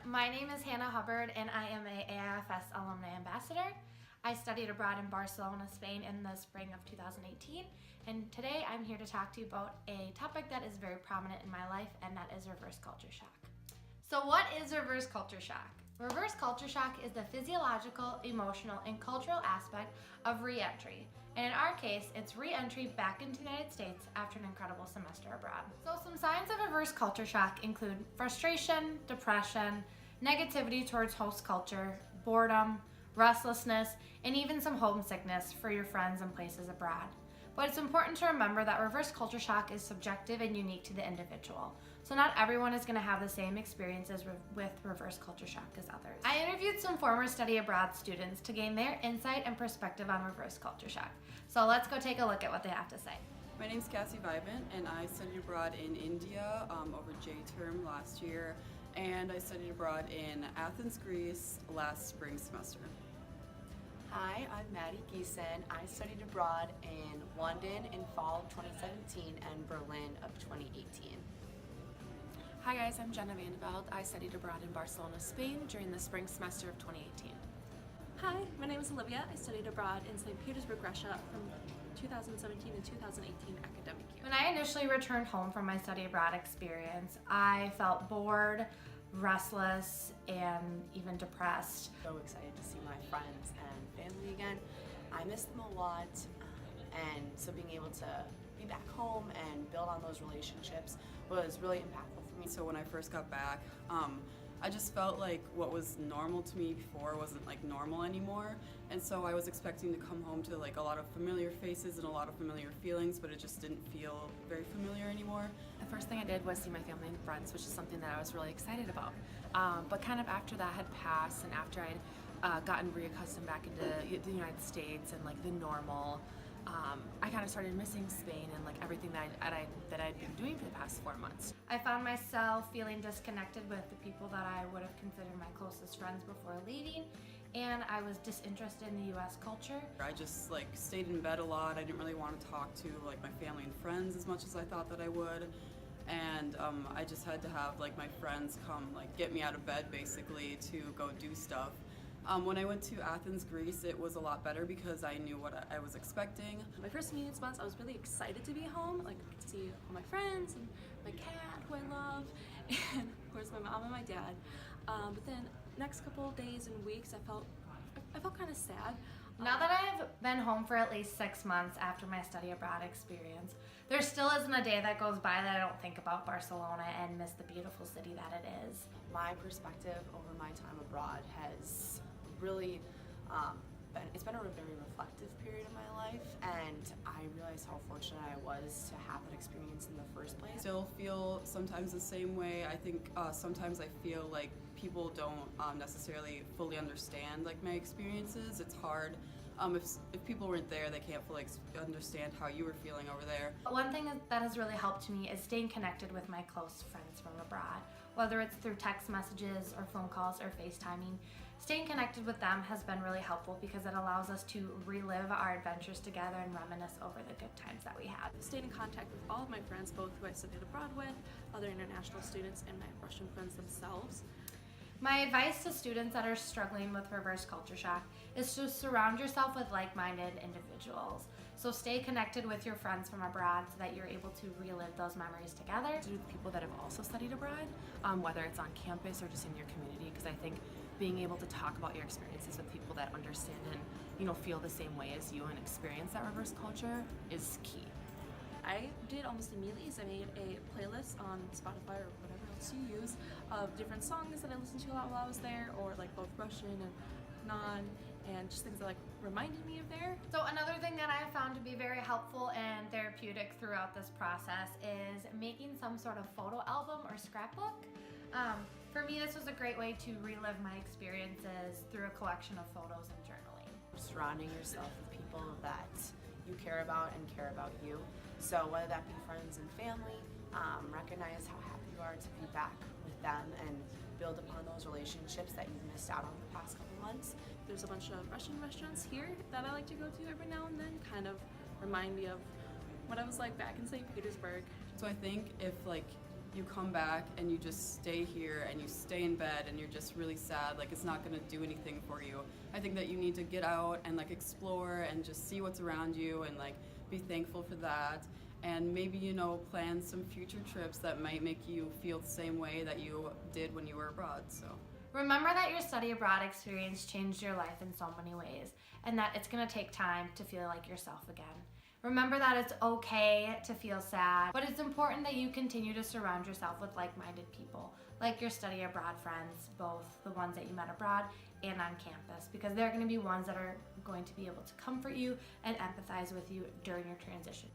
my name is Hannah Hubbard and I am a AIFS Alumni Ambassador. I studied abroad in Barcelona, Spain in the spring of 2018, and today I'm here to talk to you about a topic that is very prominent in my life, and that is reverse culture shock. So what is reverse culture shock? Reverse culture shock is the physiological, emotional, and cultural aspect of re-entry. And in our case, it's re-entry back into the United States after an incredible semester abroad. So some signs of reverse culture shock include frustration, depression, negativity towards host culture, boredom, restlessness, and even some homesickness for your friends and places abroad. But it's important to remember that reverse culture shock is subjective and unique to the individual. So not everyone is going to have the same experiences with reverse culture shock as others. I interviewed some former study abroad students to gain their insight and perspective on reverse culture shock. So let's go take a look at what they have to say. My name's Cassie Vivant, and I studied abroad in India over J-term last year, and I studied abroad in Athens, Greece last spring semester. Hi, I'm Maddie Giesen. I studied abroad in London in fall of 2017 and Berlin of 2018. Hi guys, I'm Jenna Vandeveld. I studied abroad in Barcelona, Spain during the spring semester of 2018. Hi, my name is Olivia. I studied abroad in St. Petersburg, Russia from 2017 and 2018 academic year. When I initially returned home from my study abroad experience, I felt bored, restless, and even depressed. So excited to see my friends and family again. I missed them a lot, and so being able to be back home and build on those relationships was really impactful for me. So when I first got back, I just felt like what was normal to me before wasn't like normal anymore, and so I was expecting to come home to like a lot of familiar faces and a lot of familiar feelings, but it just didn't feel very familiar anymore. The first thing I did was see my family and friends, which is something that I was really excited about. But kind of after that had passed and after I'd gotten reaccustomed back into the United States and like the normal, I kind of started missing Spain and like everything that I'd been doing for the past 4 months. I found myself feeling disconnected with the people that I would have considered my closest friends before leaving, and I was disinterested in the US culture. I just like stayed in bed a lot. I didn't really want to talk to like my family and friends as much as I thought that I would. And I just had to have like my friends come like get me out of bed basically to go do stuff. When I went to Athens, Greece, it was a lot better because I knew what I was expecting. My first Union months, I was really excited to be home, like to see all my friends and my cat, who I love, and of course my mom and my dad. But then next couple of days and weeks, I felt kind of sad. Now that I've been home for at least 6 months after my study abroad experience, there still isn't a day that goes by that I don't think about Barcelona and miss the beautiful city that it is. My perspective over my time abroad has really it's been a very reflective period of my life, and I realized how fortunate I was to have that experience in the first place. Still feel sometimes the same way. I think sometimes I feel like people don't necessarily fully understand like my experiences. It's hard. If people weren't there, they can't fully understand how you were feeling over there. One thing that has really helped me is staying connected with my close friends from abroad. Whether it's through text messages or phone calls or FaceTiming, staying connected with them has been really helpful because it allows us to relive our adventures together and reminisce over the good times that we had. I stayed in contact with all of my friends, both who I studied abroad with, other international students, and my Russian friends themselves. My advice to students that are struggling with reverse culture shock is to surround yourself with like-minded individuals. So stay connected with your friends from abroad so that you're able to relive those memories together. To the people that have also studied abroad, whether it's on campus or just in your community, because I think being able to talk about your experiences with people that understand and feel the same way as you and experience that reverse culture is key. I did almost immediately is I made a playlist on Spotify or whatever else you use of different songs that I listened to a lot while I was there, or like both Russian and non, and just things that like reminded me of there. So another thing that I found to be very helpful and therapeutic throughout this process is making some sort of photo album or scrapbook. For me, this was a great way to relive my experiences through a collection of photos and journaling. Surrounding yourself with people that you care about and care about you. So whether that be friends and family, recognize how happy you are to be back with them and build upon those relationships that you've missed out on the past couple months. There's a bunch of Russian restaurants here that I like to go to every now and then, kind of remind me of what I was like back in St. Petersburg. So I think if like you come back and you just stay here and you stay in bed and you're just really sad, like it's not going to do anything for you. I think that you need to get out and like explore and just see what's around you and like be thankful for that, and maybe, you know, plan some future trips that might make you feel the same way that you did when you were abroad. So Remember that your study abroad experience changed your life in so many ways, and that it's going to take time to feel like yourself again. Remember that it's okay to feel sad, but it's important that you continue to surround yourself with like-minded people, like your study abroad friends, both the ones that you met abroad and on campus, because they're going to be ones that are going to be able to comfort you and empathize with you during your transition.